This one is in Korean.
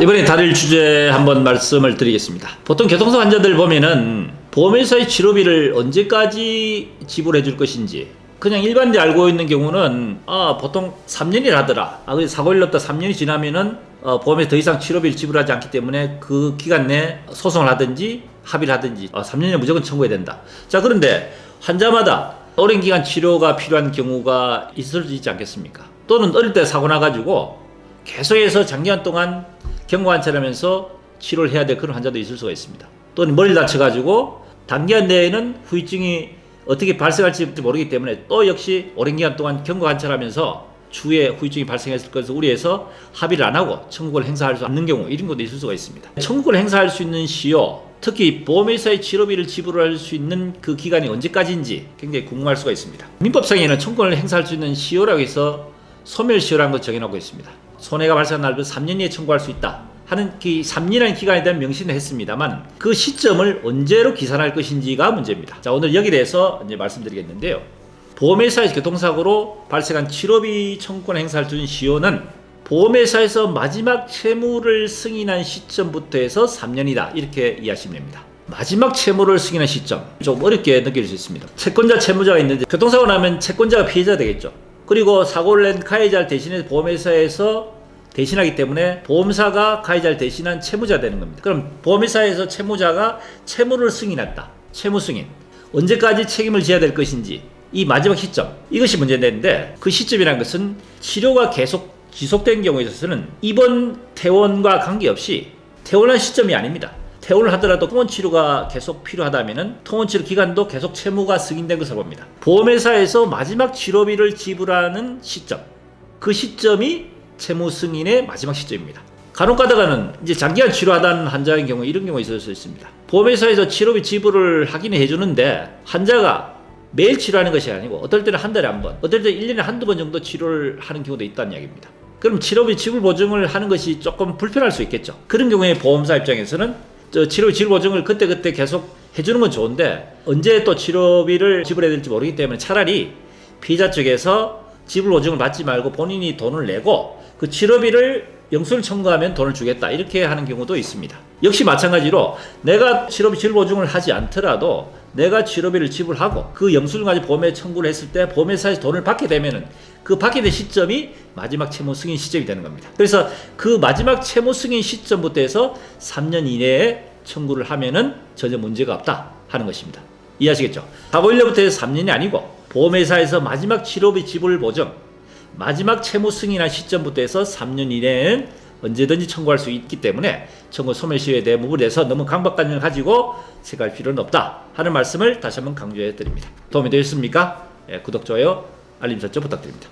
이번에 다룰 주제 한번 말씀을 드리겠습니다. 보통 교통사고 환자들 보면은 보험회사의 치료비를 언제까지 지불해 줄 것인지, 그냥 일반인들이 알고 있는 경우는 보통 3년이라 하더라. 근데 사고를 냈다 3년이 지나면은 보험에서 더 이상 치료비를 지불하지 않기 때문에 그 기간 내에 소송을 하든지 합의를 하든지 3년에 무조건 청구해야 된다. 자, 그런데 환자마다 오랜 기간 치료가 필요한 경우가 있을 수 있지 않겠습니까? 또는 어릴 때 사고 나가지고 계속해서 장기간 동안 경과관찰하면서 치료를 해야 될 그런 환자도 있을 수가 있습니다. 또는 머리를 다쳐가지고 단기간 내에는 후유증이 어떻게 발생할지 모르기 때문에 또 역시 오랜 기간 동안 경과관찰하면서 추후에 후유증이 발생했을 것을 우려해서 합의를 안 하고 청구를 행사할 수 없는 경우, 이런 것도 있을 수가 있습니다. 청구를 행사할 수 있는 시효, 특히 보험회사의 치료비를 지불할 수 있는 그 기간이 언제까지인지 굉장히 궁금할 수가 있습니다. 민법상에는 청구를 행사할 수 있는 시효라고 해서 소멸시효라는 것을 정해놓고 있습니다. 손해가 발생한 날부터 3년 이내에 청구할 수 있다 하는 그 3년이라는 기간에 대한 명시는 했습니다만 그 시점을 언제로 기산할 것인지가 문제입니다. 자, 오늘 여기에 대해서 이제 말씀드리겠는데요. 보험회사에서 교통사고로 발생한 치료비 청구권 행사할 수 있는 시효는 보험회사에서 마지막 채무를 승인한 시점부터 해서 3년이다, 이렇게 이해하시면 됩니다. 마지막 채무를 승인한 시점, 좀 어렵게 느낄 수 있습니다. 채권자, 채무자가 있는데 교통사고 나면 채권자가 피해자가 되겠죠. 그리고 사고를 낸 가해자를 대신해서 보험회사에서 대신하기 때문에 보험사가 가해자를 대신한 채무자가 되는 겁니다. 그럼 보험회사에서 채무자가 채무를 승인했다. 채무 승인. 언제까지 책임을 져야 될 것인지, 이 마지막 시점, 이것이 문제인데, 그 시점이라는 것은 치료가 계속 지속된 경우에 있어서는 입원 퇴원과 관계없이 퇴원한 시점이 아닙니다. 퇴원을 하더라도 통원 치료가 계속 필요하다면은 통원 치료 기간도 계속 채무가 승인된 것을 봅니다. 보험회사에서 마지막 치료비를 지불하는 시점, 그 시점이 채무 승인의 마지막 시점입니다. 간혹 가다가는 이제 장기간 치료하다는 환자의 경우 이런 경우가 있을 수 있습니다. 보험회사에서 치료비 지불을 하긴 해주는데 환자가 매일 치료하는 것이 아니고 어떨 때는 한 달에 한 번, 어떨 때는 1년에 한두 번 정도 치료를 하는 경우도 있다는 이야기입니다. 그럼 치료비 지불 보증을 하는 것이 조금 불편할 수 있겠죠. 그런 경우에 보험사 입장에서는 치료비 지불 보증을 그때그때 계속 해주는 건 좋은데 언제 또 치료비를 지불해야 될지 모르기 때문에 차라리 피해자 쪽에서 지불 보증을 받지 말고 본인이 돈을 내고 그 치료비를 영수를 청구하면 돈을 주겠다, 이렇게 하는 경우도 있습니다. 역시 마찬가지로 내가 치료비 지불 보증을 하지 않더라도 내가 치료비를 지불하고 그 영수를 가지고 보험에 청구를 했을 때 보험회사에서 돈을 받게 되면은 그 받게 된 시점이 마지막 채무 승인 시점이 되는 겁니다. 그래서 그 마지막 채무 승인 시점부터 해서 3년 이내에 청구를 하면은 전혀 문제가 없다 하는 것입니다. 이해하시겠죠? 사고 1년부터 해서 3년이 아니고 보험회사에서 마지막 치료비 지불 보증, 마지막 채무 승인한 시점부터 해서 3년 이내에는 언제든지 청구할 수 있기 때문에 청구 소멸시효에 대한 부분에 대해서 너무 강박관념을 가지고 생각할 필요는 없다 하는 말씀을 다시 한번 강조해 드립니다. 도움이 되셨습니까? 구독, 좋아요, 알림 설정 부탁드립니다.